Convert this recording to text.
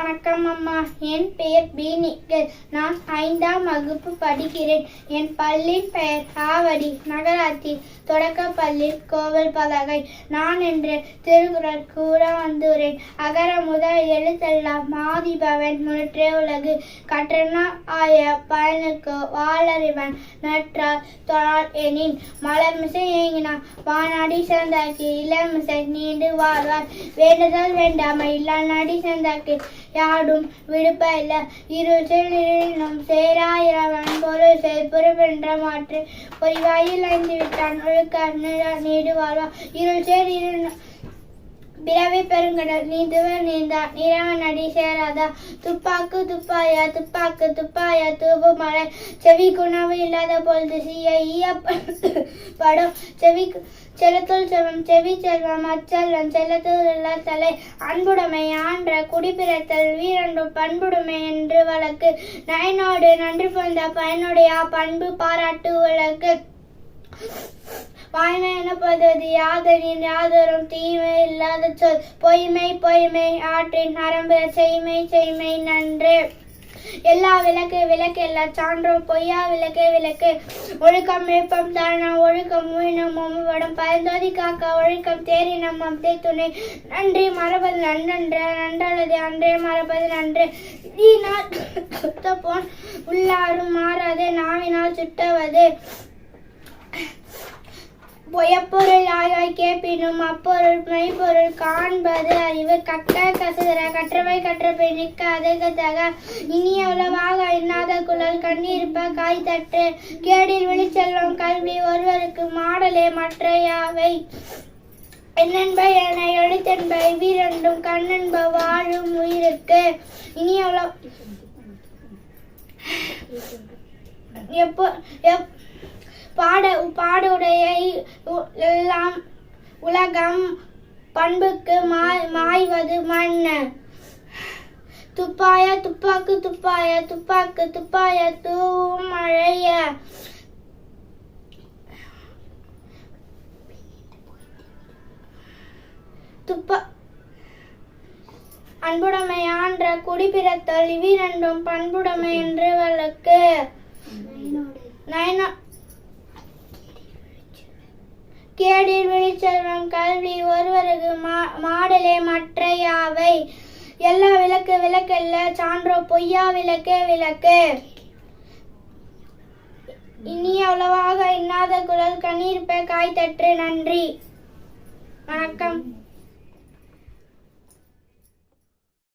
வணக்கம் அம்மா. என் பெயர் பி. நிக்கல். நான் 5ஆம் வகுப்பு படிக்கிறேன். என் பள்ளியின் பெயர் ஆவடி நகராட்சி தொடக்கப்பள்ளி கோவில் பலகை. நான் என்று திருக்குறள் கூற வந்துறேன். அகர முதல் எழுத்தெல்லாம் ஆதிபவன் முற்றே உலகு. கற்றன ஆய பயனுக்கு வாளறிவன் நற்றால் தொழால் எனின். மலர்மிசை ஏங்கினான் வானாடி சேர்ந்தாக்கி இளமிசை நீண்டு வாழ்வார். வேண்டுதல் வேண்டாமை இல்லா நாடி சேர்ந்தாக்கி யாடும் விடுப்ப இல்ல. இருள் செல்லும் சேராயிரவன் பொருள் செல் புறவென்ற மாற்று பொறிவாயில் ஐந்து விட்டான் ஒழுக்க நீடு வாழ்வார். இருள் சேர் பிறவி பெருங்கடல் நீந்துவர் நீந்தான் இறைவன் அடி சேராதா. துப்பாக்கு துப்பாயா துப்பாக்கு துப்பாயா தூபு மலை. செவி குணவு இல்லாத பொழுது ஈயப்படும் செலுத்துள் செல்வம் செவி செல்வம் அச்செல்வம் செல்லத்துள்ள தலை. அன்புடைமை ஆன்ற குடிப்பிறத்தல் வீரண்டும் பண்புடைமை என்று வழக்கு. நயனோடு நன்றி புரிந்த பயனுடைய பண்பு பாராட்டு வழக்கு. வாய்மை எனப்படுவது யாதனின் யாதொரும் தீமை இல்லாத சொல். பொய்மை பொய்மை ஆற்றின் நரம்பு செய்மை செய்மை நன்று. எல்லா விளக்கு விளக்கு எல்லா சான்றோ பொய்யா விளக்கு விளக்கு. ஒழுக்கம் விழுப்பம் தானா ஒழுக்கம் மூயினம் ஒம்புபடும் பயந்தோதி காக்க ஒழுக்கம் தேரினம் அம்தே துணை. நன்றி மறப்பது நன்றன்று நன்றல்லது அன்றே மறப்பது நன்று. நீனால் சுத்த போன் உள்ளாரும் மாறாதே நாவினால் சுட்டவது. பொய்ப்பொருள் ஆயாய் கேட்பினும் அப்பொருள் மெய்ப்பொருள் காண்பது அறிவு. கற்க கசுதர கற்றவை கற்றபை நிற்க அதகத்தக. இனிய உளவாக எண்ணாத குழல் கண்ணீர்ப்ப காய் தட்டு. கேடில் விழிச்செல்வம் கல்வி ஒருவருக்கு மாடலே மற்றையாவை. என்னென்ப என எழுத்தென்பை வீரண்டும் கண்ணென்ப வாழும் உயிருக்கு. இனிய பாடுடைய எல்லாம் உலகம் பண்புக்கு மாய்வது மண். துப்பாய துப்பாக்கு துப்பாய துப்பாக்கு துப்பாய தூவும் மழைய. அன்புடைமை ஆன்ற குடிப்பிறத்தல் இவ்விரண்டும் பண்புடைமை என்று வழக்கு. கேடில் விழிச்செல்வம் கல்வி ஒருவருக்கு மாடலே மற்றையாவை. எல்லா விளக்கு விளக்கல்ல சான்றோ பொய்யா விளக்கு விளக்கு. இனிய உளவாக இன்னாத குழல் கண்ணீர்ப்ப காய் தற்று. நன்றி வணக்கம்.